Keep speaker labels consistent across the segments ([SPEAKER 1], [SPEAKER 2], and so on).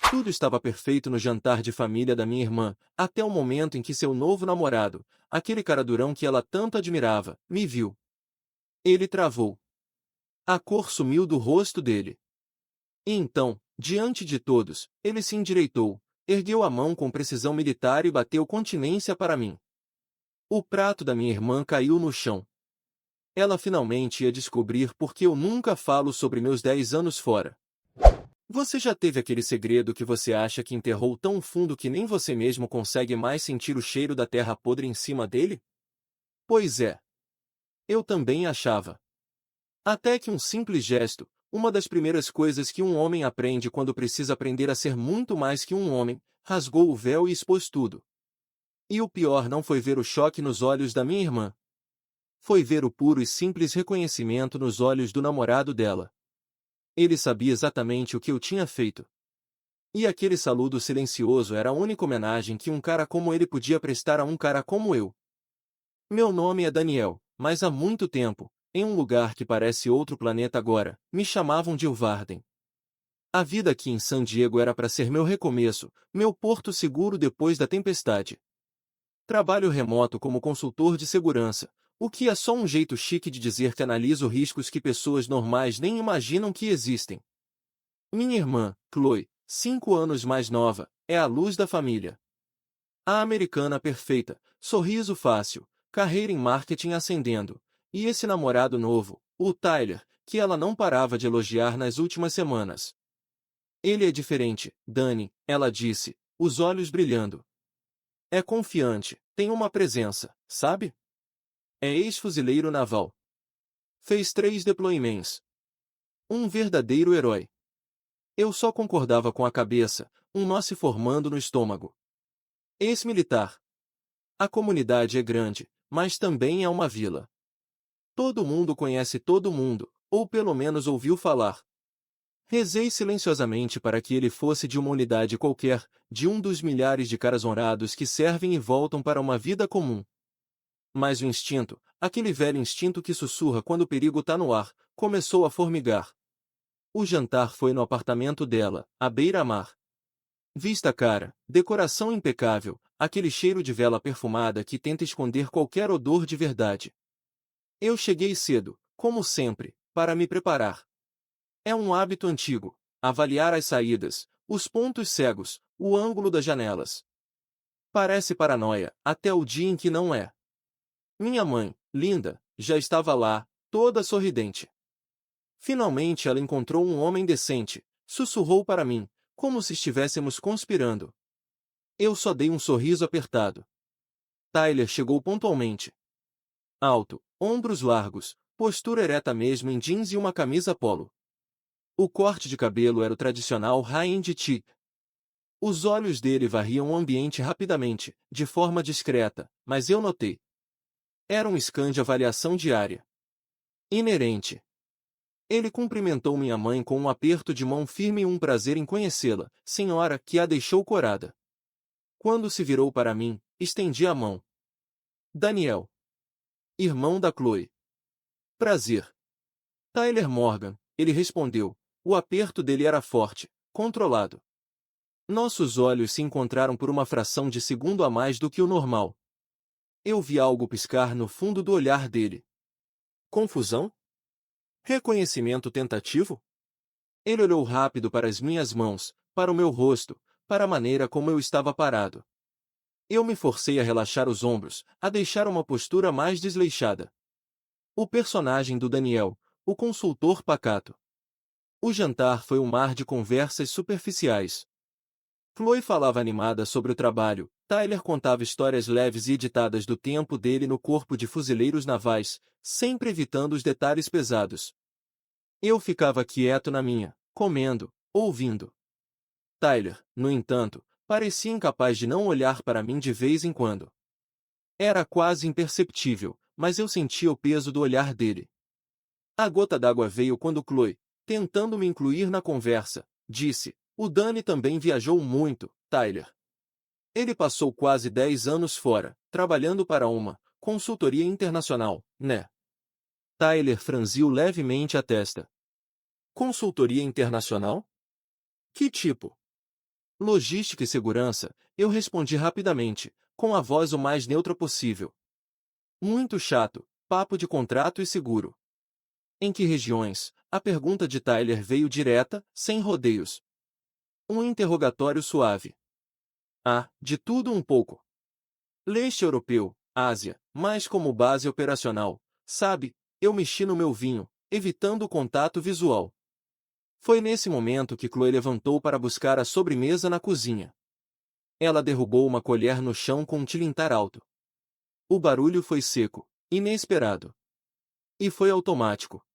[SPEAKER 1] Tudo estava perfeito no jantar de família da minha irmã, até o momento em que seu novo namorado, aquele cara durão que ela tanto admirava, me viu. Ele travou. A cor sumiu do rosto dele. E então, diante de todos, ele se endireitou, ergueu a mão com precisão militar e bateu continência para mim. O prato da minha irmã caiu no chão. Ela finalmente ia descobrir por que eu nunca falo sobre meus 10 anos fora. Você já teve aquele segredo que você acha que enterrou tão fundo que nem você mesmo consegue mais sentir o cheiro da terra podre em cima dele? Pois é. Eu também achava. Até que um simples gesto, uma das primeiras coisas que um homem aprende quando precisa aprender a ser muito mais que um homem, rasgou o véu e expôs tudo. E o pior não foi ver o choque nos olhos da minha irmã. Foi ver o puro e simples reconhecimento nos olhos do namorado dela. Ele sabia exatamente o que eu tinha feito. E aquele saludo silencioso era a única homenagem que um cara como ele podia prestar a um cara como eu. Meu nome é Daniel, mas há muito tempo, em um lugar que parece outro planeta agora, me chamavam de Varden. A vida aqui em San Diego era para ser meu recomeço, meu porto seguro depois da tempestade. Trabalho remoto como consultor de segurança, o que é só um jeito chique de dizer que analiso riscos que pessoas normais nem imaginam que existem. Minha irmã, Chloe, 5 anos mais nova, é a luz da família. A americana perfeita, sorriso fácil, carreira em marketing ascendendo. E esse namorado novo, o Tyler, que ela não parava de elogiar nas últimas semanas. Ele é diferente, Dani, ela disse, os olhos brilhando. É confiante, tem uma presença, sabe? É ex-fuzileiro naval. Fez 3 deployments. Um verdadeiro herói. Eu só concordava com a cabeça, um nó se formando no estômago. Ex-militar. A comunidade é grande, mas também é uma vila. Todo mundo conhece todo mundo, ou pelo menos ouviu falar. Rezei silenciosamente para que ele fosse de uma unidade qualquer, de um dos milhares de caras honrados que servem e voltam para uma vida comum. Mas o instinto, aquele velho instinto que sussurra quando o perigo está no ar, começou a formigar. O jantar foi no apartamento dela, à beira-mar. Vista cara, decoração impecável, aquele cheiro de vela perfumada que tenta esconder qualquer odor de verdade. Eu cheguei cedo, como sempre, para me preparar. É um hábito antigo, avaliar as saídas, os pontos cegos, o ângulo das janelas. Parece paranoia, até o dia em que não é. Minha mãe, linda, já estava lá, toda sorridente. Finalmente ela encontrou um homem decente, sussurrou para mim, como se estivéssemos conspirando. Eu só dei um sorriso apertado. Tyler chegou pontualmente. Alto, ombros largos, postura ereta mesmo em jeans e uma camisa polo. O corte de cabelo era o tradicional high-end tee. Os olhos dele varriam o ambiente rapidamente, de forma discreta, mas eu notei. Era um scan de avaliação diária. Inerente. Ele cumprimentou minha mãe com um aperto de mão firme e um prazer em conhecê-la, senhora, que a deixou corada. Quando se virou para mim, estendi a mão. Daniel. Irmão da Chloe. Prazer. Tyler Morgan, ele respondeu. O aperto dele era forte, controlado. Nossos olhos se encontraram por uma fração de segundo a mais do que o normal. Eu vi algo piscar no fundo do olhar dele. Confusão? Reconhecimento tentativo? Ele olhou rápido para as minhas mãos, para o meu rosto, para a maneira como eu estava parado. Eu me forcei a relaxar os ombros, a deixar uma postura mais desleixada. O personagem do Daniel, o consultor pacato. O jantar foi um mar de conversas superficiais. Chloe falava animada sobre o trabalho, Tyler contava histórias leves e editadas do tempo dele no corpo de fuzileiros navais, sempre evitando os detalhes pesados. Eu ficava quieto na minha, comendo, ouvindo. Tyler, no entanto, parecia incapaz de não olhar para mim de vez em quando. Era quase imperceptível, mas eu sentia o peso do olhar dele. A gota d'água veio quando Chloe, tentando me incluir na conversa, disse: o Danny também viajou muito, Tyler. Ele passou quase 10 anos fora, trabalhando para uma consultoria internacional, né? Tyler franziu levemente a testa. Consultoria internacional? Que tipo? Logística e segurança, eu respondi rapidamente, com a voz o mais neutra possível. Muito chato, papo de contrato e seguro. Em que regiões? A pergunta de Tyler veio direta, sem rodeios. Um interrogatório suave. Ah, de tudo um pouco. Leste europeu, Ásia, mas como base operacional, sabe, eu mexi no meu vinho, evitando o contato visual. Foi nesse momento que Chloe levantou para buscar a sobremesa na cozinha. Ela derrubou uma colher no chão com um tilintar alto. O barulho foi seco, inesperado. E foi automático.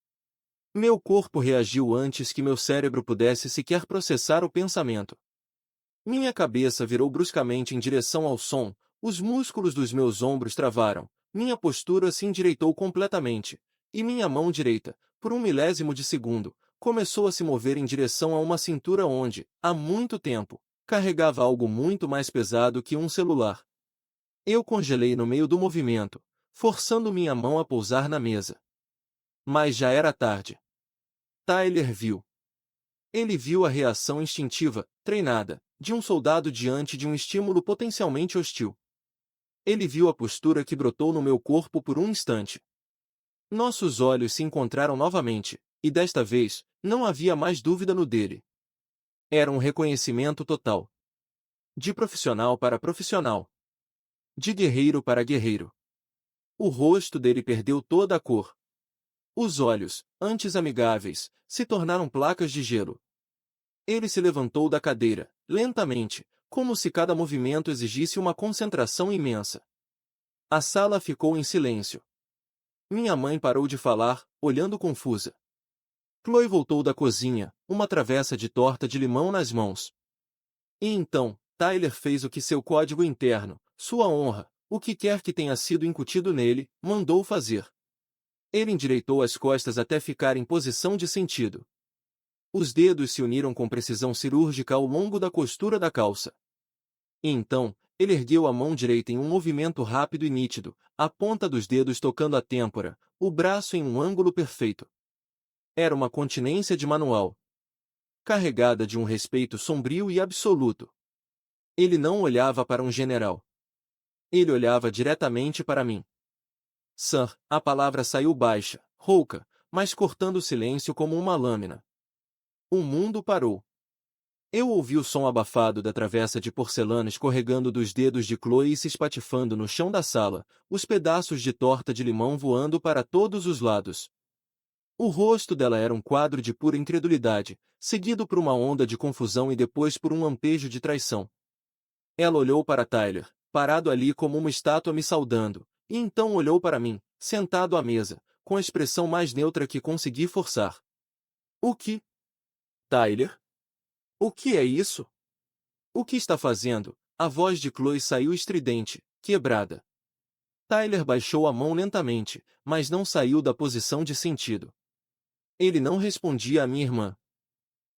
[SPEAKER 1] Meu corpo reagiu antes que meu cérebro pudesse sequer processar o pensamento. Minha cabeça virou bruscamente em direção ao som, os músculos dos meus ombros travaram, minha postura se endireitou completamente, e minha mão direita, por um milésimo de segundo, começou a se mover em direção a uma cintura onde, há muito tempo, carregava algo muito mais pesado que um celular. Eu congelei no meio do movimento, forçando minha mão a pousar na mesa. Mas já era tarde. Tyler viu. Ele viu a reação instintiva, treinada, de um soldado diante de um estímulo potencialmente hostil. Ele viu a postura que brotou no meu corpo por um instante. Nossos olhos se encontraram novamente, e desta vez, não havia mais dúvida no dele. Era um reconhecimento total. De profissional para profissional. De guerreiro para guerreiro. O rosto dele perdeu toda a cor. Os olhos, antes amigáveis, se tornaram placas de gelo. Ele se levantou da cadeira, lentamente, como se cada movimento exigisse uma concentração imensa. A sala ficou em silêncio. Minha mãe parou de falar, olhando confusa. Chloe voltou da cozinha, uma travessa de torta de limão nas mãos. E então, Tyler fez o que seu código interno, sua honra, o que quer que tenha sido incutido nele, mandou fazer. Ele endireitou as costas até ficar em posição de sentido. Os dedos se uniram com precisão cirúrgica ao longo da costura da calça. E então, ele ergueu a mão direita em um movimento rápido e nítido, a ponta dos dedos tocando a têmpora, o braço em um ângulo perfeito. Era uma continência de manual. Carregada de um respeito sombrio e absoluto. Ele não olhava para um general. Ele olhava diretamente para mim. Sir, a palavra saiu baixa, rouca, mas cortando o silêncio como uma lâmina. O mundo parou. Eu ouvi o som abafado da travessa de porcelana escorregando dos dedos de Chloe e se espatifando no chão da sala, os pedaços de torta de limão voando para todos os lados. O rosto dela era um quadro de pura incredulidade, seguido por uma onda de confusão e depois por um lampejo de traição. Ela olhou para Tyler, parado ali como uma estátua me saudando, e então olhou para mim, sentado à mesa, com a expressão mais neutra que consegui forçar. O que? Tyler? O que é isso? O que está fazendo? A voz de Chloe saiu estridente, quebrada. Tyler baixou a mão lentamente, mas não saiu da posição de sentido. Ele não respondia à minha irmã.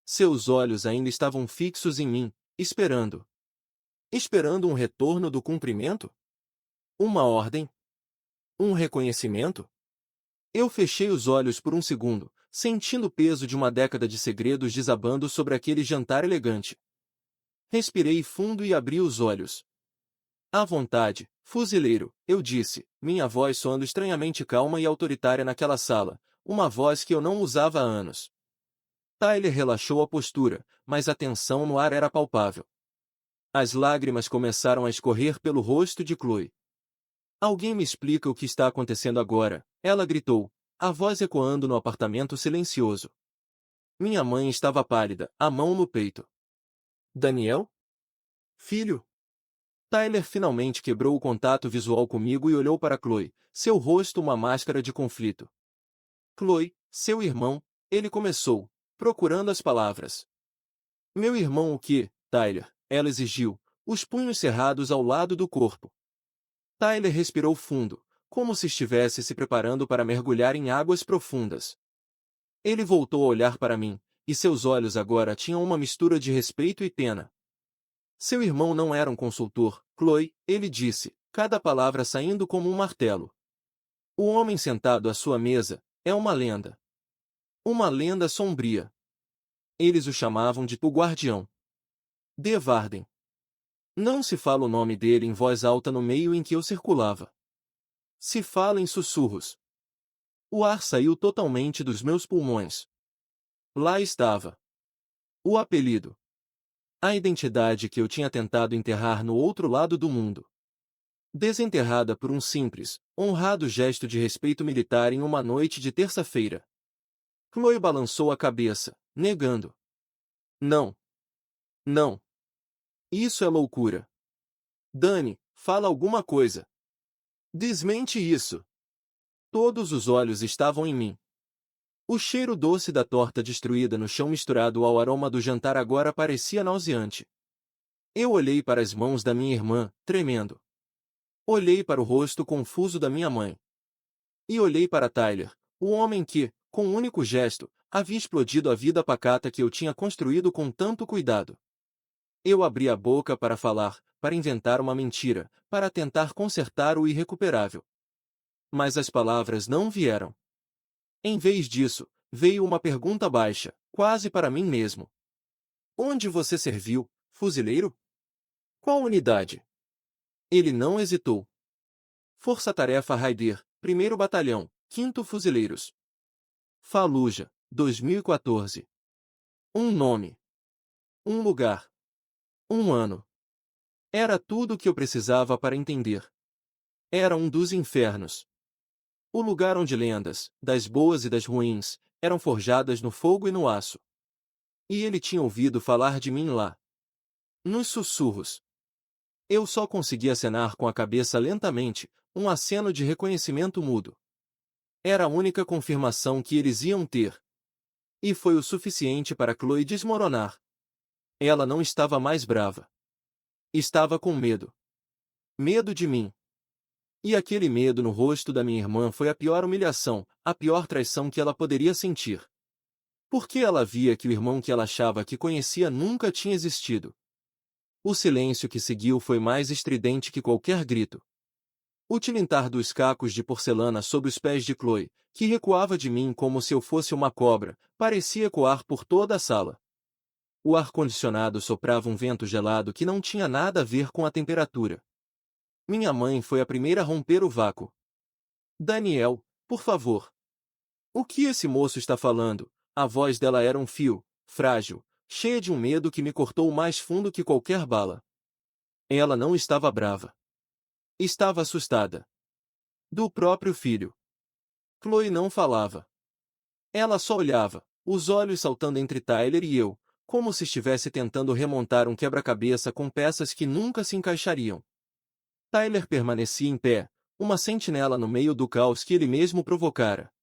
[SPEAKER 1] Seus olhos ainda estavam fixos em mim, esperando. Esperando um retorno do cumprimento? Uma ordem? Um reconhecimento? Eu fechei os olhos por um segundo, sentindo o peso de uma década de segredos desabando sobre aquele jantar elegante. Respirei fundo e abri os olhos. À vontade, fuzileiro, eu disse, minha voz soando estranhamente calma e autoritária naquela sala, uma voz que eu não usava há anos. Tyler relaxou a postura, mas a tensão no ar era palpável. As lágrimas começaram a escorrer pelo rosto de Chloe. Alguém me explica o que está acontecendo agora, ela gritou, a voz ecoando no apartamento silencioso. Minha mãe estava pálida, a mão no peito. Daniel? Filho? Tyler finalmente quebrou o contato visual comigo e olhou para Chloe, seu rosto uma máscara de conflito. Chloe, seu irmão, ele começou, procurando as palavras. Meu irmão o quê, Tyler? Ela exigiu, os punhos cerrados ao lado do corpo. Tyler respirou fundo, como se estivesse se preparando para mergulhar em águas profundas. Ele voltou a olhar para mim, e seus olhos agora tinham uma mistura de respeito e pena. Seu irmão não era um consultor, Chloe, ele disse, cada palavra saindo como um martelo. O homem sentado à sua mesa é uma lenda. Uma lenda sombria. Eles o chamavam de o Guardião. De Varden. Não se fala o nome dele em voz alta no meio em que eu circulava. Se fala em sussurros. O ar saiu totalmente dos meus pulmões. Lá estava. O apelido. A identidade que eu tinha tentado enterrar no outro lado do mundo. Desenterrada por um simples, honrado gesto de respeito militar em uma noite de terça-feira. Chloe balançou a cabeça, negando. Não. Não. Isso é loucura. Dani, fala alguma coisa. Desmente isso. Todos os olhos estavam em mim. O cheiro doce da torta destruída no chão misturado ao aroma do jantar agora parecia nauseante. Eu olhei para as mãos da minha irmã, tremendo. Olhei para o rosto confuso da minha mãe. E olhei para Tyler, o homem que, com um único gesto, havia explodido a vida pacata que eu tinha construído com tanto cuidado. Eu abri a boca para falar, para inventar uma mentira, para tentar consertar o irrecuperável. Mas as palavras não vieram. Em vez disso, veio uma pergunta baixa, quase para mim mesmo. Onde você serviu, fuzileiro? Qual unidade? Ele não hesitou. Força-tarefa Raider, 1º Batalhão, 5º Fuzileiros. Fallujah, 2014. Um nome. Um lugar. Um ano. Era tudo o que eu precisava para entender. Era um dos infernos. O lugar onde lendas, das boas e das ruins, eram forjadas no fogo e no aço. E ele tinha ouvido falar de mim lá. Nos sussurros. Eu só conseguia acenar com a cabeça lentamente, um aceno de reconhecimento mudo. Era a única confirmação que eles iam ter. E foi o suficiente para Chloe desmoronar. Ela não estava mais brava. Estava com medo. Medo de mim. E aquele medo no rosto da minha irmã foi a pior humilhação, a pior traição que ela poderia sentir. Porque ela via que o irmão que ela achava que conhecia nunca tinha existido. O silêncio que seguiu foi mais estridente que qualquer grito. O tilintar dos cacos de porcelana sob os pés de Chloe, que recuava de mim como se eu fosse uma cobra, parecia ecoar por toda a sala. O ar-condicionado soprava um vento gelado que não tinha nada a ver com a temperatura. Minha mãe foi a primeira a romper o vácuo. Daniel, por favor. O que esse moço está falando? A voz dela era um fio, frágil, cheia de um medo que me cortou mais fundo que qualquer bala. Ela não estava brava. Estava assustada. Do próprio filho. Chloe não falava. Ela só olhava, os olhos saltando entre Tyler e eu, como se estivesse tentando remontar um quebra-cabeça com peças que nunca se encaixariam. Tyler permanecia em pé, uma sentinela no meio do caos que ele mesmo provocara.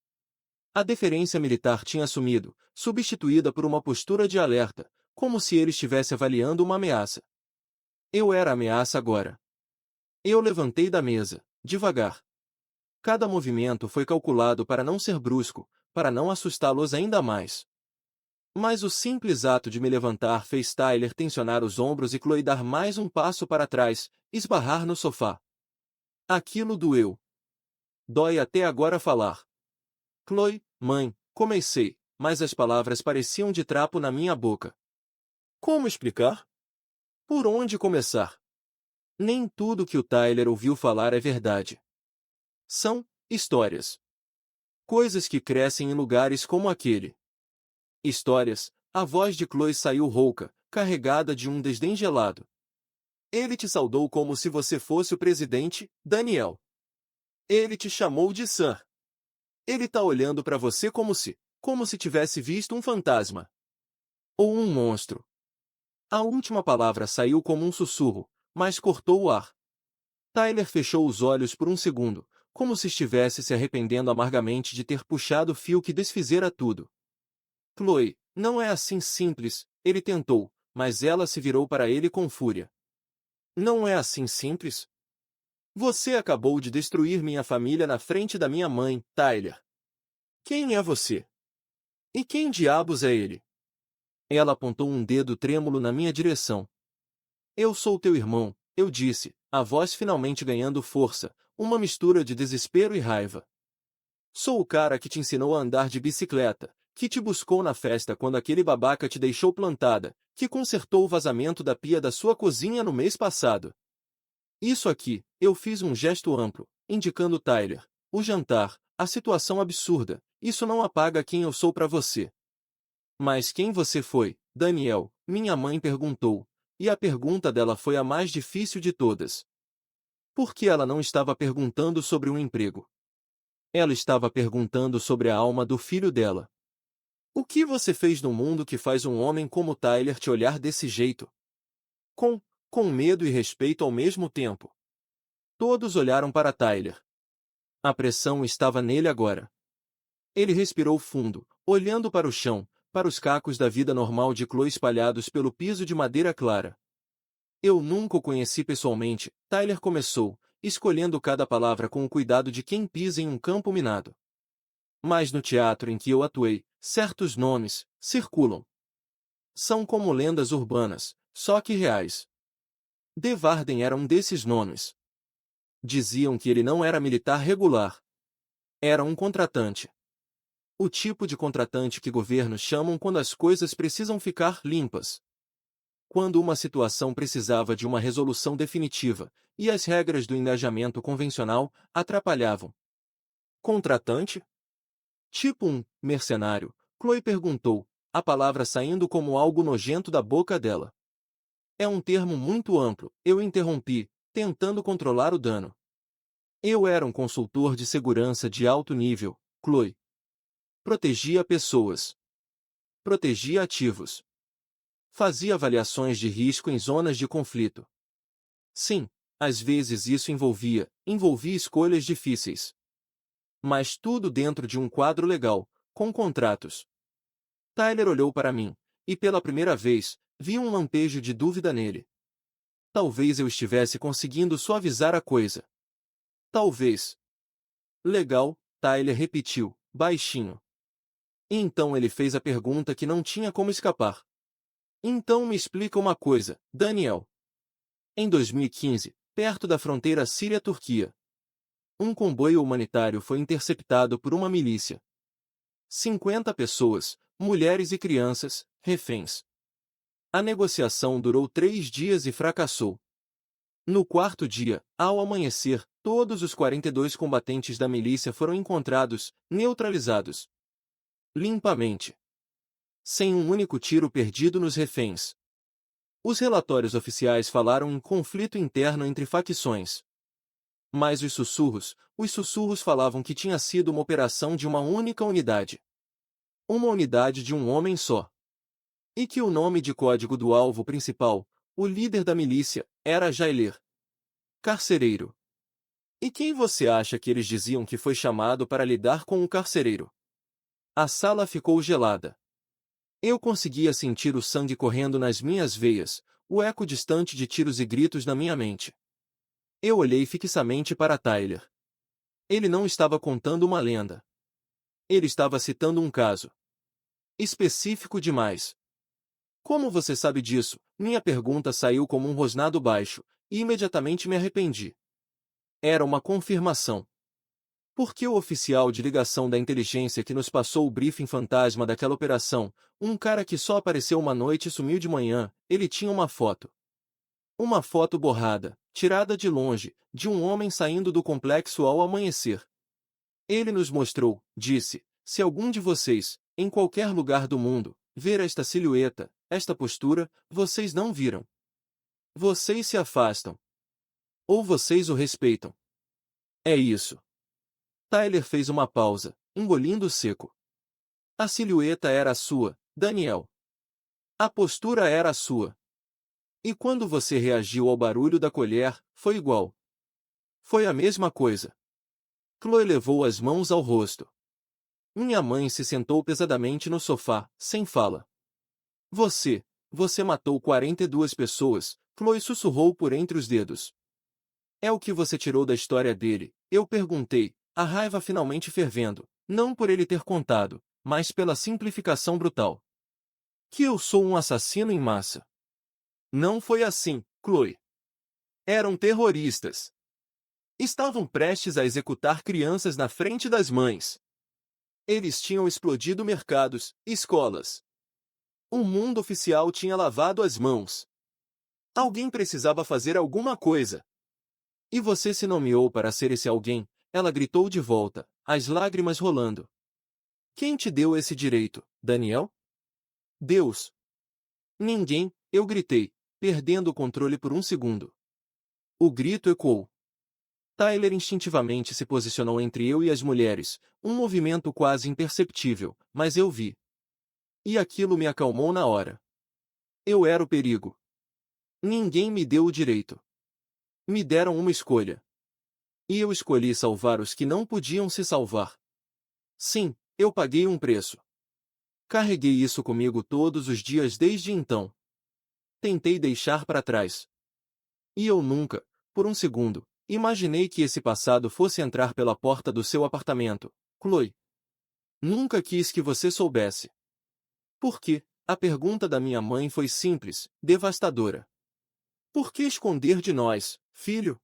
[SPEAKER 1] A deferência militar tinha assumido, substituída por uma postura de alerta, como se ele estivesse avaliando uma ameaça. Eu era a ameaça agora. Eu levantei da mesa, devagar. Cada movimento foi calculado para não ser brusco, para não assustá-los ainda mais. Mas o simples ato de me levantar fez Tyler tensionar os ombros e Chloe dar mais um passo para trás, esbarrar no sofá. Aquilo doeu. Dói até agora falar. Chloe, mãe, comecei, mas as palavras pareciam de trapo na minha boca. Como explicar? Por onde começar? Nem tudo que o Tyler ouviu falar é verdade. São histórias. Coisas que crescem em lugares como aquele. Histórias, a voz de Chloe saiu rouca, carregada de um desdém gelado. Ele te saudou como se você fosse o presidente, Daniel. Ele te chamou de Sir. Ele tá olhando para você como se tivesse visto um fantasma. Ou um monstro. A última palavra saiu como um sussurro, mas cortou o ar. Tyler fechou os olhos por um segundo, como se estivesse se arrependendo amargamente de ter puxado o fio que desfizera tudo. Chloe, não é assim simples, ele tentou, mas ela se virou para ele com fúria. Não é assim simples? Você acabou de destruir minha família na frente da minha mãe, Tyler. Quem é você? E quem diabos é ele? Ela apontou um dedo trêmulo na minha direção. Eu sou teu irmão, eu disse, a voz finalmente ganhando força, uma mistura de desespero e raiva. Sou o cara que te ensinou a andar de bicicleta, que te buscou na festa quando aquele babaca te deixou plantada, que consertou o vazamento da pia da sua cozinha no mês passado. Isso aqui, eu fiz um gesto amplo, indicando Tyler. O jantar, a situação absurda, isso não apaga quem eu sou para você. Mas quem você foi, Daniel? Minha mãe perguntou, e a pergunta dela foi a mais difícil de todas. Por que ela não estava perguntando sobre um emprego? Ela estava perguntando sobre a alma do filho dela. O que você fez no mundo que faz um homem como Tyler te olhar desse jeito? Com, com medo e respeito ao mesmo tempo. Todos olharam para Tyler. A pressão estava nele agora. Ele respirou fundo, olhando para o chão, para os cacos da vida normal de Chloe espalhados pelo piso de madeira clara. Eu nunca o conheci pessoalmente, Tyler começou, escolhendo cada palavra com o cuidado de quem pisa em um campo minado. Mas no teatro em que eu atuei, certos nomes circulam. São como lendas urbanas, só que reais. De Varden era um desses nomes. Diziam que ele não era militar regular. Era um contratante. O tipo de contratante que governos chamam quando as coisas precisam ficar limpas. Quando uma situação precisava de uma resolução definitiva, e as regras do engajamento convencional atrapalhavam. Contratante? Tipo um mercenário, Chloe perguntou, a palavra saindo como algo nojento da boca dela. É um termo muito amplo, eu interrompi, tentando controlar o dano. Eu era um consultor de segurança de alto nível, Chloe. Protegia pessoas. Protegia ativos. Fazia avaliações de risco em zonas de conflito. Sim, às vezes isso envolvia escolhas difíceis. Mas tudo dentro de um quadro legal, com contratos. Tyler olhou para mim, e pela primeira vez, vi um lampejo de dúvida nele. Talvez eu estivesse conseguindo suavizar a coisa. Talvez. Legal, Tyler repetiu, baixinho. E então ele fez a pergunta que não tinha como escapar. Então me explica uma coisa, Daniel. Em 2015, perto da fronteira Síria-Turquia, um comboio humanitário foi interceptado por uma milícia. 50 pessoas, mulheres e crianças, reféns. A negociação durou 3 dias e fracassou. No quarto dia, ao amanhecer, todos os 42 combatentes da milícia foram encontrados, neutralizados. Limpamente. Sem um único tiro perdido nos reféns. Os relatórios oficiais falaram em conflito interno entre facções. Mas os sussurros falavam que tinha sido uma operação de uma única unidade. Uma unidade de um homem só. E que o nome de código do alvo principal, o líder da milícia, era Jailer. Carcereiro. E quem você acha que eles diziam que foi chamado para lidar com o carcereiro? A sala ficou gelada. Eu conseguia sentir o sangue correndo nas minhas veias, o eco distante de tiros e gritos na minha mente. Eu olhei fixamente para Tyler. Ele não estava contando uma lenda. Ele estava citando um caso. Específico demais. Como você sabe disso? Minha pergunta saiu como um rosnado baixo, e imediatamente me arrependi. Era uma confirmação. Porque o oficial de ligação da inteligência que nos passou o briefing fantasma daquela operação, um cara que só apareceu uma noite e sumiu de manhã, ele tinha uma foto. Uma foto borrada, tirada de longe, de um homem saindo do complexo ao amanhecer. Ele nos mostrou, disse, se algum de vocês, em qualquer lugar do mundo, ver esta silhueta, esta postura, vocês não viram. Vocês se afastam. Ou vocês o respeitam. É isso. Tyler fez uma pausa, engolindo seco. A silhueta era a sua, Daniel. A postura era a sua. E quando você reagiu ao barulho da colher, foi igual. Foi a mesma coisa. Chloe levou as mãos ao rosto. Minha mãe se sentou pesadamente no sofá, sem fala. Você matou 42 pessoas, Chloe sussurrou por entre os dedos. É o que você tirou da história dele, eu perguntei, a raiva finalmente fervendo, não por ele ter contado, mas pela simplificação brutal. Que eu sou um assassino em massa. Não foi assim, Chloe. Eram terroristas. Estavam prestes a executar crianças na frente das mães. Eles tinham explodido mercados, escolas. O mundo oficial tinha lavado as mãos. Alguém precisava fazer alguma coisa. E você se nomeou para ser esse alguém, ela gritou de volta, as lágrimas rolando. Quem te deu esse direito, Daniel? Deus. Ninguém, eu gritei, perdendo o controle por um segundo. O grito ecoou. Tyler instintivamente se posicionou entre eu e as mulheres, um movimento quase imperceptível, mas eu vi. E aquilo me acalmou na hora. Eu era o perigo. Ninguém me deu o direito. Me deram uma escolha. E eu escolhi salvar os que não podiam se salvar. Sim, eu paguei um preço. Carreguei isso comigo todos os dias desde então. Tentei deixar para trás. E eu nunca, por um segundo, imaginei que esse passado fosse entrar pela porta do seu apartamento, Chloe. Nunca quis que você soubesse. Por quê? A pergunta da minha mãe foi simples, devastadora. Por que esconder de nós, filho?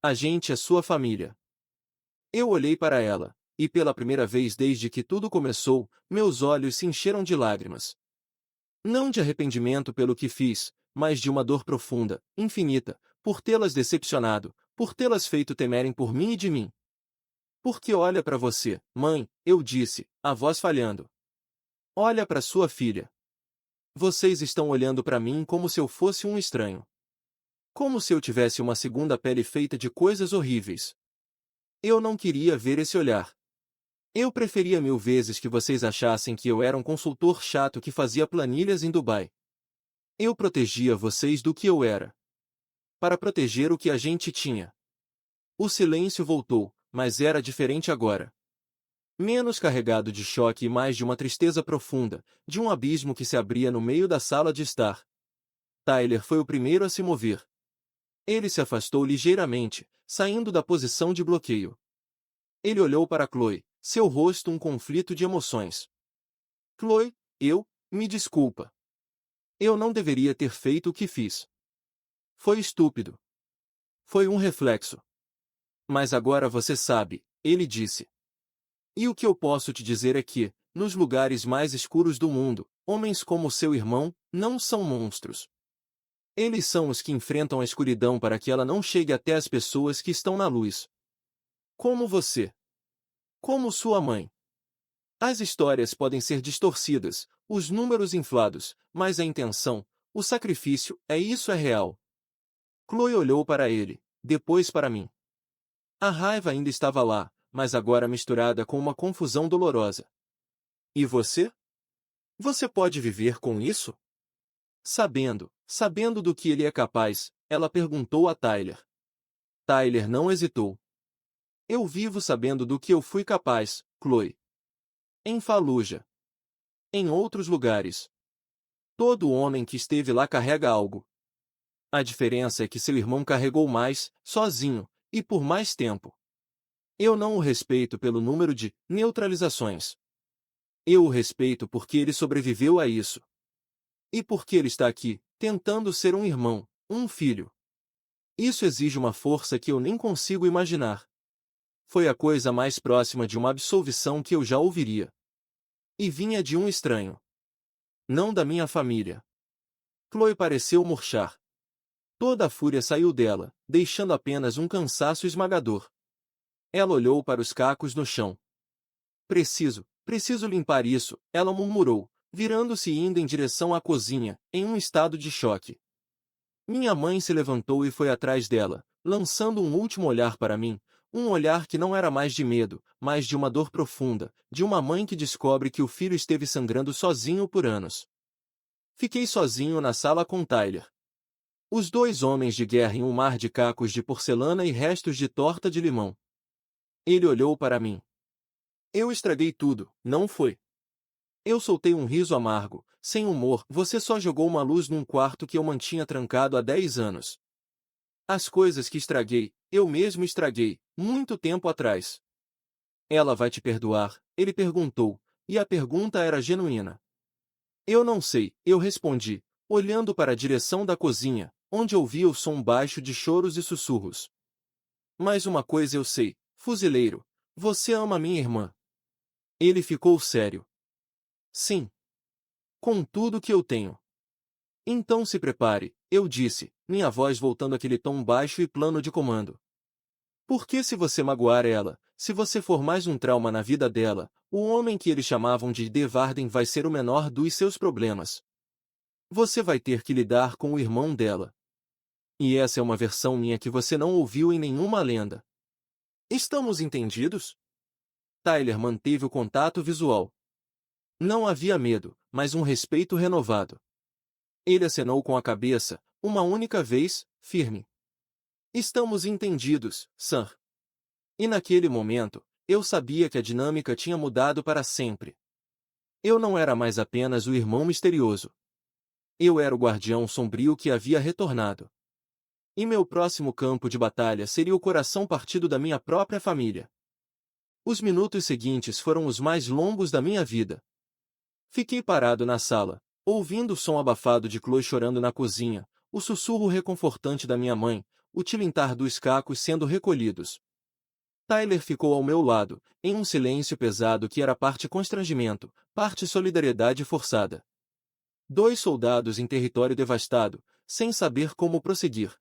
[SPEAKER 1] A gente é sua família. Eu olhei para ela, e pela primeira vez desde que tudo começou, meus olhos se encheram de lágrimas. Não de arrependimento pelo que fiz, mas de uma dor profunda, infinita, por tê-las decepcionado, por tê-las feito temerem por mim e de mim. Porque olha para você, mãe, eu disse, a voz falhando. Olha para sua filha. Vocês estão olhando para mim como se eu fosse um estranho. Como se eu tivesse uma segunda pele feita de coisas horríveis. Eu não queria ver esse olhar. Eu preferia 1000 vezes que vocês achassem que eu era um consultor chato que fazia planilhas em Dubai. Eu protegia vocês do que eu era. Para proteger o que a gente tinha. O silêncio voltou, mas era diferente agora. Menos carregado de choque e mais de uma tristeza profunda, de um abismo que se abria no meio da sala de estar. Tyler foi o primeiro a se mover. Ele se afastou ligeiramente, saindo da posição de bloqueio. Ele olhou para Chloe, seu rosto um conflito de emoções. Chloe, me desculpa. Eu não deveria ter feito o que fiz. Foi estúpido. Foi um reflexo. Mas agora você sabe, ele disse. E o que eu posso te dizer é que, nos lugares mais escuros do mundo, homens como seu irmão, não são monstros. Eles são os que enfrentam a escuridão para que ela não chegue até as pessoas que estão na luz. Como você. Como sua mãe. As histórias podem ser distorcidas, os números inflados, mas a intenção, o sacrifício, isso é real. Chloe olhou para ele, depois para mim. A raiva ainda estava lá, mas agora misturada com uma confusão dolorosa. E você? Você pode viver com isso? Sabendo do que ele é capaz, ela perguntou a Tyler. Tyler não hesitou. Eu vivo sabendo do que eu fui capaz, Chloe. Em Fallujah. Em outros lugares. Todo homem que esteve lá carrega algo. A diferença é que seu irmão carregou mais, sozinho, e por mais tempo. Eu não o respeito pelo número de neutralizações. Eu o respeito porque ele sobreviveu a isso. E porque ele está aqui, tentando ser um irmão, um filho. Isso exige uma força que eu nem consigo imaginar. Foi a coisa mais próxima de uma absolvição que eu já ouviria. E vinha de um estranho. Não da minha família. Chloe pareceu murchar. Toda a fúria saiu dela, deixando apenas um cansaço esmagador. Ela olhou para os cacos no chão. Preciso limpar isso, ela murmurou, virando-se e indo em direção à cozinha, em um estado de choque. Minha mãe se levantou e foi atrás dela, lançando um último olhar para mim, um olhar que não era mais de medo, mas de uma dor profunda, de uma mãe que descobre que o filho esteve sangrando sozinho por anos. Fiquei sozinho na sala com Tyler. Os dois homens de guerra em um mar de cacos de porcelana e restos de torta de limão. Ele olhou para mim. Eu estraguei tudo, não foi? Eu soltei um riso amargo, sem humor. Você só jogou uma luz num quarto que eu mantinha trancado há 10 anos. As coisas que estraguei, eu mesmo estraguei, muito tempo atrás. Ela vai te perdoar? Ele perguntou, e a pergunta era genuína. Eu não sei, eu respondi, olhando para a direção da cozinha, onde ouvia o som baixo de choros e sussurros. Mas uma coisa eu sei, fuzileiro, você ama minha irmã. Ele ficou sério. Sim. Com tudo que eu tenho. Então se prepare, eu disse, minha voz voltando àquele tom baixo e plano de comando. Porque se você magoar ela, se você for mais um trauma na vida dela, o homem que eles chamavam de De Varden vai ser o menor dos seus problemas. Você vai ter que lidar com o irmão dela. E essa é uma versão minha que você não ouviu em nenhuma lenda. Estamos entendidos? Tyler manteve o contato visual. Não havia medo, mas um respeito renovado. Ele acenou com a cabeça, uma única vez, firme. Estamos entendidos, Sir. E naquele momento, eu sabia que a dinâmica tinha mudado para sempre. Eu não era mais apenas o irmão misterioso. Eu era o guardião sombrio que havia retornado. E meu próximo campo de batalha seria o coração partido da minha própria família. Os minutos seguintes foram os mais longos da minha vida. Fiquei parado na sala, ouvindo o som abafado de Chloe chorando na cozinha, o sussurro reconfortante da minha mãe, o tilintar dos cacos sendo recolhidos. Tyler ficou ao meu lado, em um silêncio pesado que era parte constrangimento, parte solidariedade forçada. Dois soldados em território devastado, sem saber como prosseguir.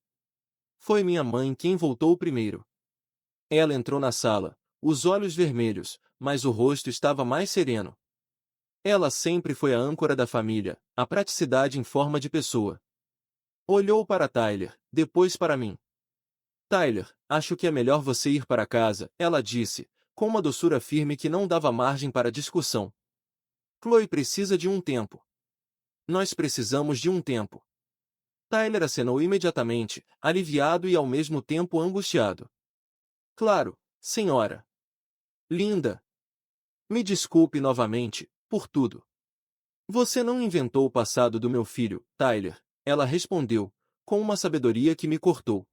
[SPEAKER 1] Foi minha mãe quem voltou primeiro. Ela entrou na sala, os olhos vermelhos, mas o rosto estava mais sereno. Ela sempre foi a âncora da família, a praticidade em forma de pessoa. Olhou para Tyler, depois para mim. Tyler, acho que é melhor você ir para casa, ela disse, com uma doçura firme que não dava margem para discussão. Chloe precisa de um tempo. Nós precisamos de um tempo. Tyler acenou imediatamente, aliviado e ao mesmo tempo angustiado. Claro, senhora. Linda. Me desculpe novamente, por tudo. Você não inventou o passado do meu filho, Tyler, ela respondeu, com uma sabedoria que me cortou.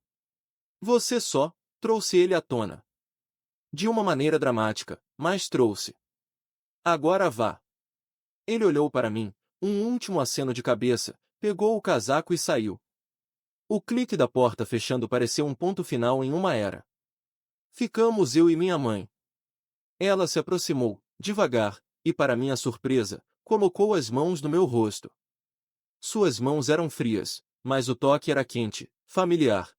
[SPEAKER 1] Você só trouxe ele à tona. De uma maneira dramática, mas trouxe. Agora vá. Ele olhou para mim, um último aceno de cabeça, pegou o casaco e saiu. O clique da porta fechando pareceu um ponto final em uma era. Ficamos eu e minha mãe. Ela se aproximou, devagar, e para minha surpresa, colocou as mãos no meu rosto. Suas mãos eram frias, mas o toque era quente, familiar.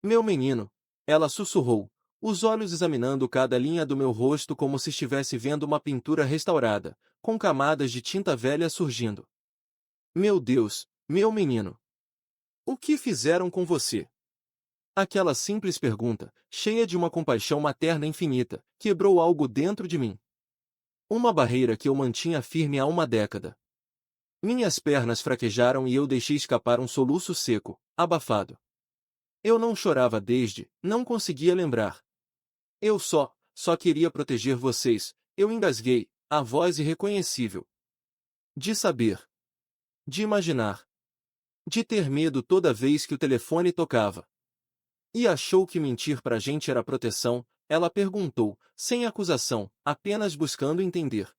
[SPEAKER 1] Meu menino, ela sussurrou, os olhos examinando cada linha do meu rosto como se estivesse vendo uma pintura restaurada, com camadas de tinta velha surgindo. Meu Deus, meu menino! O que fizeram com você? Aquela simples pergunta, cheia de uma compaixão materna infinita, quebrou algo dentro de mim. Uma barreira que eu mantinha firme há uma década. Minhas pernas fraquejaram e eu deixei escapar um soluço seco, abafado. Eu não chorava desde, não conseguia lembrar. Eu só queria proteger vocês, eu engasguei, a voz irreconhecível. De saber. De imaginar. De ter medo toda vez que o telefone tocava. E achou que mentir pra gente era proteção, ela perguntou, sem acusação, apenas buscando entender.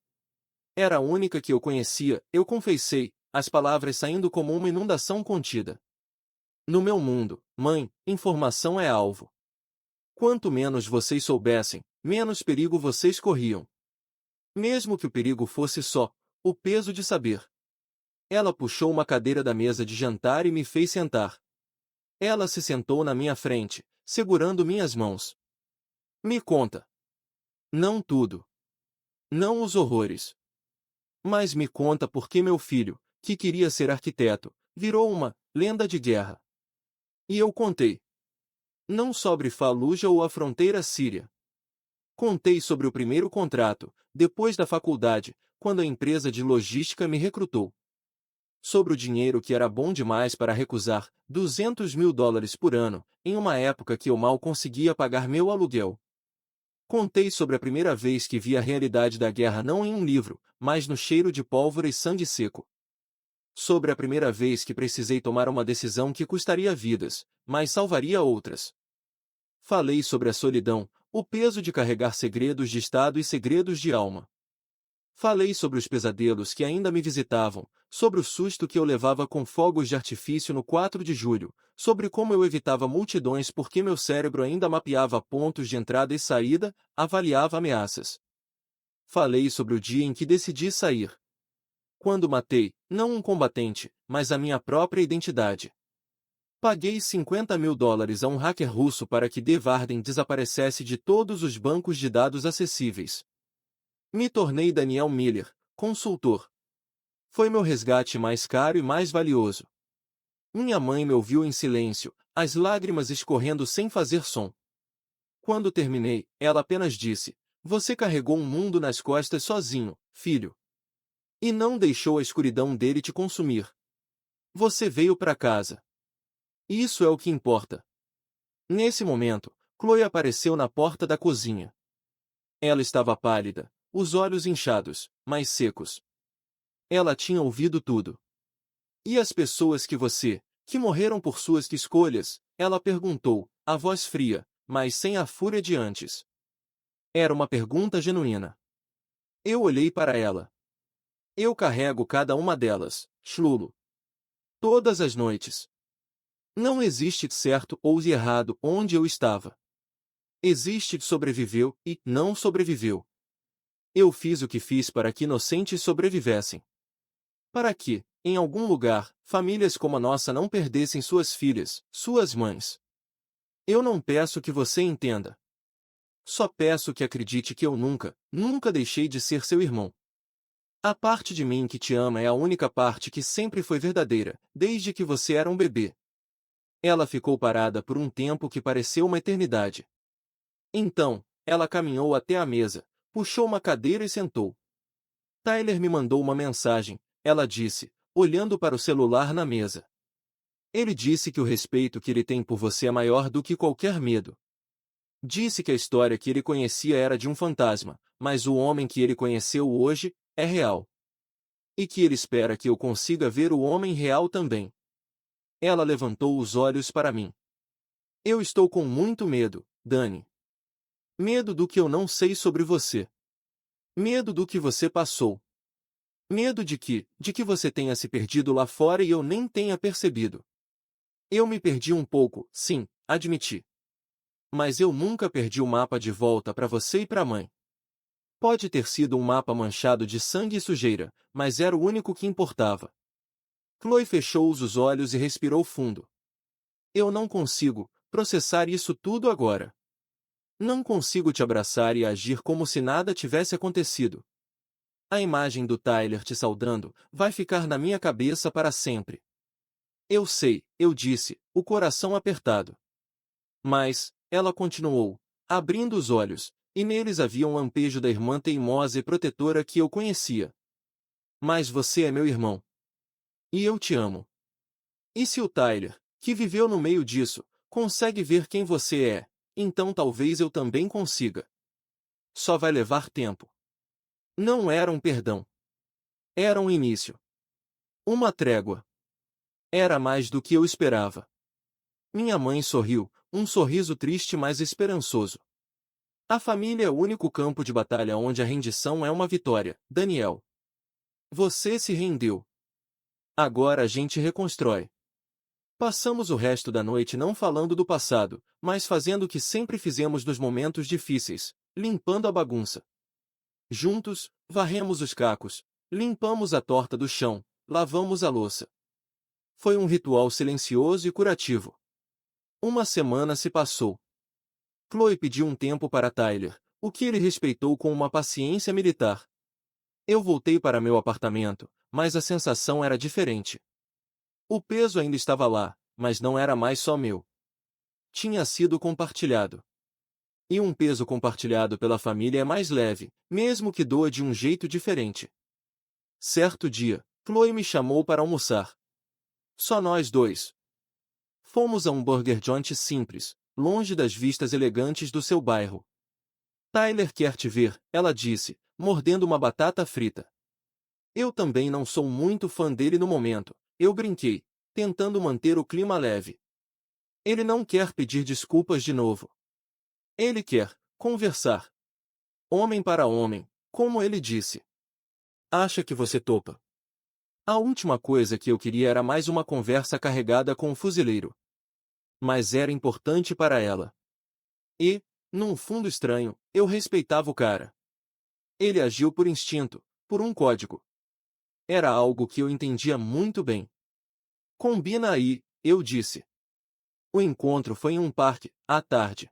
[SPEAKER 1] Era a única que eu conhecia, eu confessei, as palavras saindo como uma inundação contida. No meu mundo, mãe, informação é alvo. Quanto menos vocês soubessem, menos perigo vocês corriam. Mesmo que o perigo fosse só o peso de saber. Ela puxou uma cadeira da mesa de jantar e me fez sentar. Ela se sentou na minha frente, segurando minhas mãos. Me conta. Não tudo. Não os horrores. Mas me conta por que meu filho, que queria ser arquiteto, virou uma lenda de guerra. E eu contei. Não sobre Fallujah ou a fronteira síria. Contei sobre o primeiro contrato, depois da faculdade, quando a empresa de logística me recrutou. Sobre o dinheiro que era bom demais para recusar, $200.000 por ano, em uma época que eu mal conseguia pagar meu aluguel. Contei sobre a primeira vez que vi a realidade da guerra não em um livro, mas no cheiro de pólvora e sangue seco. Sobre a primeira vez que precisei tomar uma decisão que custaria vidas, mas salvaria outras. Falei sobre a solidão, o peso de carregar segredos de Estado e segredos de alma. Falei sobre os pesadelos que ainda me visitavam, sobre o susto que eu levava com fogos de artifício no 4 de julho, sobre como eu evitava multidões porque meu cérebro ainda mapeava pontos de entrada e saída, avaliava ameaças. Falei sobre o dia em que decidi sair. Quando matei, não um combatente, mas a minha própria identidade. Paguei $50.000 a um hacker russo para que Dee Varden desaparecesse de todos os bancos de dados acessíveis. Me tornei Daniel Miller, consultor. Foi meu resgate mais caro e mais valioso. Minha mãe me ouviu em silêncio, as lágrimas escorrendo sem fazer som. Quando terminei, ela apenas disse: "Você carregou um mundo nas costas sozinho, filho. E não deixou a escuridão dele te consumir. Você veio para casa. Isso é o que importa." Nesse momento, Chloe apareceu na porta da cozinha. Ela estava pálida, os olhos inchados, mas secos. Ela tinha ouvido tudo. "E as pessoas que morreram por suas escolhas?" Ela perguntou, a voz fria, mas sem a fúria de antes. Era uma pergunta genuína. Eu olhei para ela. "Eu carrego cada uma delas, Shlulo. Todas as noites. Não existe certo ou errado onde eu estava. Existe sobreviveu e não sobreviveu. Eu fiz o que fiz para que inocentes sobrevivessem. Para que, em algum lugar, famílias como a nossa não perdessem suas filhas, suas mães. Eu não peço que você entenda. Só peço que acredite que eu nunca deixei de ser seu irmão. A parte de mim que te ama é a única parte que sempre foi verdadeira, desde que você era um bebê." Ela ficou parada por um tempo que pareceu uma eternidade. Então, ela caminhou até a mesa, puxou uma cadeira e sentou. "Tyler me mandou uma mensagem", ela disse, olhando para o celular na mesa. "Ele disse que o respeito que ele tem por você é maior do que qualquer medo. Disse que a história que ele conhecia era de um fantasma, mas o homem que ele conheceu hoje é real. E que ele espera que eu consiga ver o homem real também." Ela levantou os olhos para mim. "Eu estou com muito medo, Dani. Medo do que eu não sei sobre você. Medo do que você passou. Medo de que você tenha se perdido lá fora e eu nem tenha percebido. Eu me perdi um pouco, sim, admiti. Mas eu nunca perdi o mapa de volta para você e para a mãe. Pode ter sido um mapa manchado de sangue e sujeira, mas era o único que importava." Chloe fechou os olhos e respirou fundo. "Eu não consigo processar isso tudo agora. Não consigo te abraçar e agir como se nada tivesse acontecido. A imagem do Tyler te saudando vai ficar na minha cabeça para sempre." "Eu sei", eu disse, o coração apertado. Mas, ela continuou, abrindo os olhos, e neles havia um lampejo da irmã teimosa e protetora que eu conhecia. "Mas você é meu irmão. E eu te amo. E se o Tyler, que viveu no meio disso, consegue ver quem você é, então talvez eu também consiga. Só vai levar tempo." Não era um perdão. Era um início. Uma trégua. Era mais do que eu esperava. Minha mãe sorriu, um sorriso triste mas esperançoso. "A família é o único campo de batalha onde a rendição é uma vitória, Daniel. Você se rendeu. Agora a gente reconstrói." Passamos o resto da noite não falando do passado, mas fazendo o que sempre fizemos nos momentos difíceis, limpando a bagunça. Juntos, varremos os cacos, limpamos a torta do chão, lavamos a louça. Foi um ritual silencioso e curativo. Uma semana se passou. Chloe pediu um tempo para Tyler, o que ele respeitou com uma paciência militar. Eu voltei para meu apartamento, mas a sensação era diferente. O peso ainda estava lá, mas não era mais só meu. Tinha sido compartilhado. E um peso compartilhado pela família é mais leve, mesmo que doa de um jeito diferente. Certo dia, Chloe me chamou para almoçar. Só nós dois. Fomos a um burger joint simples, longe das vistas elegantes do seu bairro. "Tyler quer te ver", ela disse, mordendo uma batata frita. "Eu também não sou muito fã dele no momento", eu brinquei, tentando manter o clima leve. "Ele não quer pedir desculpas de novo. Ele quer conversar. Homem para homem, como ele disse." "Acha que você topa?" A última coisa que eu queria era mais uma conversa carregada com o fuzileiro. Mas era importante para ela. E, num fundo estranho, eu respeitava o cara. Ele agiu por instinto, por um código. Era algo que eu entendia muito bem. Combina aí, eu disse. O encontro foi em um parque, à tarde.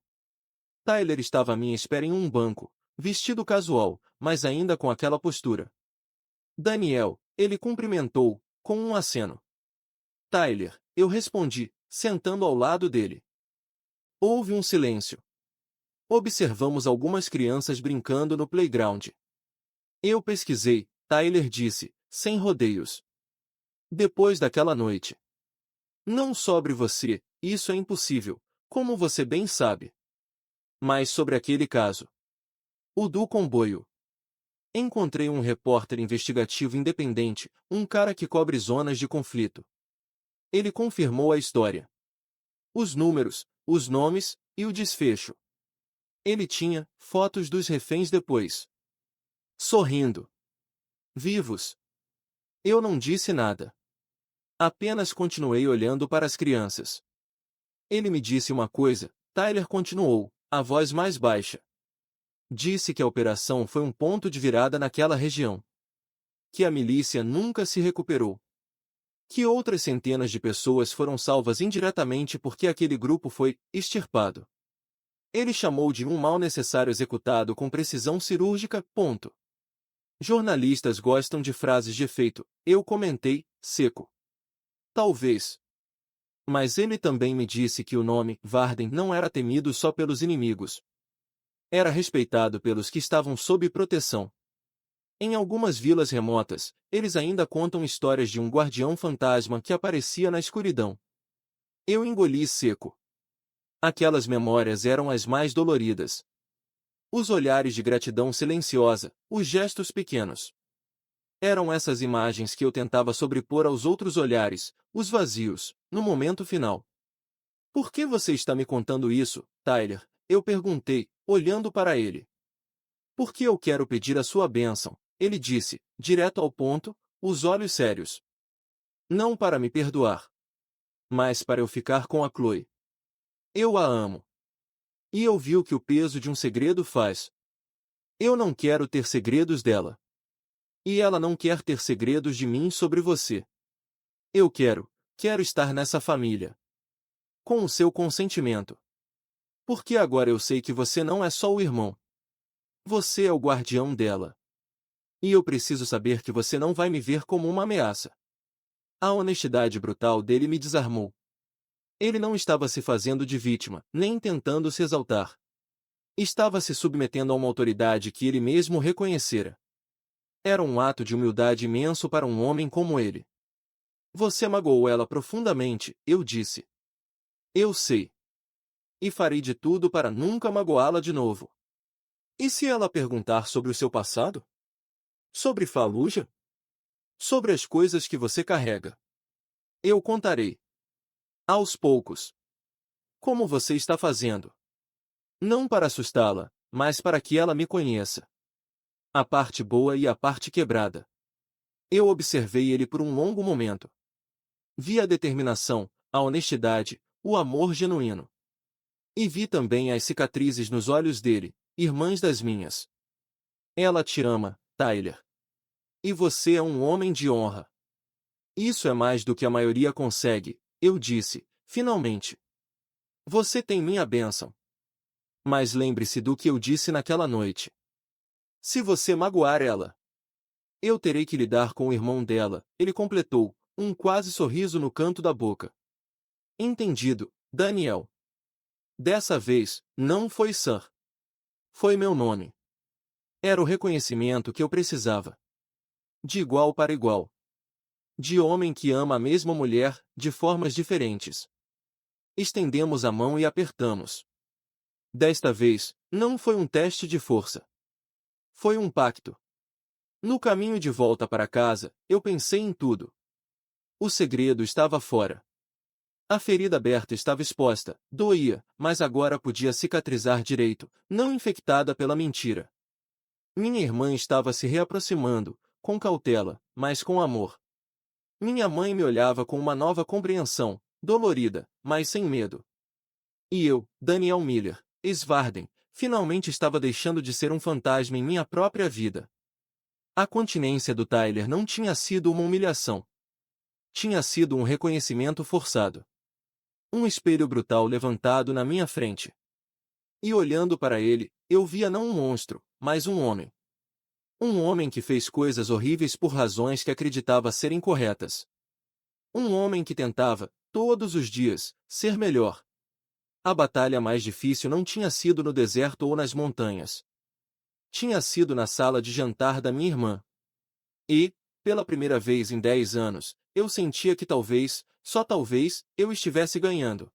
[SPEAKER 1] Tyler estava à minha espera em um banco, vestido casual, mas ainda com aquela postura. Daniel, ele cumprimentou, com um aceno. Tyler, eu respondi, sentando ao lado dele. Houve um silêncio. Observamos algumas crianças brincando no playground. Eu pesquisei, Tyler disse, sem rodeios. Depois daquela noite. Não sobre você, isso é impossível, como você bem sabe. Mas sobre aquele caso. O do comboio. Encontrei um repórter investigativo independente, um cara que cobre zonas de conflito. Ele confirmou a história. Os números, os nomes e o desfecho. Ele tinha fotos dos reféns depois. Sorrindo. Vivos. Eu não disse nada. Apenas continuei olhando para as crianças. Ele me disse uma coisa, Tyler continuou, a voz mais baixa. Disse que a operação foi um ponto de virada naquela região. Que a milícia nunca se recuperou. Que outras centenas de pessoas foram salvas indiretamente porque aquele grupo foi extirpado. Ele chamou de um mal necessário executado com precisão cirúrgica, ponto. Jornalistas gostam de frases de efeito, eu comentei, seco. Talvez. Mas ele também me disse que o nome, Varden, não era temido só pelos inimigos. Era respeitado pelos que estavam sob proteção. Em algumas vilas remotas, eles ainda contam histórias de um guardião fantasma que aparecia na escuridão. Eu engoli seco. Aquelas memórias eram as mais doloridas. Os olhares de gratidão silenciosa, os gestos pequenos. Eram essas imagens que eu tentava sobrepor aos outros olhares, os vazios, no momento final. Por que você está me contando isso, Tyler? Eu perguntei, olhando para ele. Porque eu quero pedir a sua bênção, ele disse, direto ao ponto, os olhos sérios. Não para me perdoar. Mas para eu ficar com a Chloe. Eu a amo. E eu vi o que o peso de um segredo faz. Eu não quero ter segredos dela. E ela não quer ter segredos de mim sobre você. Eu quero estar nessa família. Com o seu consentimento. Porque agora eu sei que você não é só o irmão. Você é o guardião dela. E eu preciso saber que você não vai me ver como uma ameaça. A honestidade brutal dele me desarmou. Ele não estava se fazendo de vítima, nem tentando se exaltar. Estava se submetendo a uma autoridade que ele mesmo reconhecera. Era um ato de humildade imenso para um homem como ele. Você magoou ela profundamente, eu disse. Eu sei. E farei de tudo para nunca magoá-la de novo. E se ela perguntar sobre o seu passado? Sobre Fallujah? Sobre as coisas que você carrega? Eu contarei. Aos poucos. Como você está fazendo? Não para assustá-la, mas para que ela me conheça. A parte boa e a parte quebrada. Eu observei ele por um longo momento. Vi a determinação, a honestidade, o amor genuíno. E vi também as cicatrizes nos olhos dele, irmãs das minhas. Ela te ama, Tyler. E você é um homem de honra. Isso é mais do que a maioria consegue, eu disse, finalmente. Você tem minha bênção. Mas lembre-se do que eu disse naquela noite. Se você magoar ela, eu terei que lidar com o irmão dela, ele completou, um quase sorriso no canto da boca. Entendido, Daniel. Dessa vez, não foi Sir. Foi meu nome. Era o reconhecimento que eu precisava. De igual para igual. De homem que ama a mesma mulher, de formas diferentes. Estendemos a mão e apertamos. Desta vez, não foi um teste de força. Foi um pacto. No caminho de volta para casa, eu pensei em tudo. O segredo estava fora. A ferida aberta estava exposta, doía, mas agora podia cicatrizar direito, não infectada pela mentira. Minha irmã estava se reaproximando, com cautela, mas com amor. Minha mãe me olhava com uma nova compreensão, dolorida, mas sem medo. E eu, Daniel Miller, Svarden, finalmente estava deixando de ser um fantasma em minha própria vida. A continência do Tyler não tinha sido uma humilhação. Tinha sido um reconhecimento forçado. Um espelho brutal levantado na minha frente. E olhando para ele, eu via não um monstro, mas um homem. Um homem que fez coisas horríveis por razões que acreditava serem corretas. Um homem que tentava, todos os dias, ser melhor. A batalha mais difícil não tinha sido no deserto ou nas montanhas. Tinha sido na sala de jantar da minha irmã. E, pela primeira vez em 10 anos, eu sentia que talvez, só talvez, eu estivesse ganhando.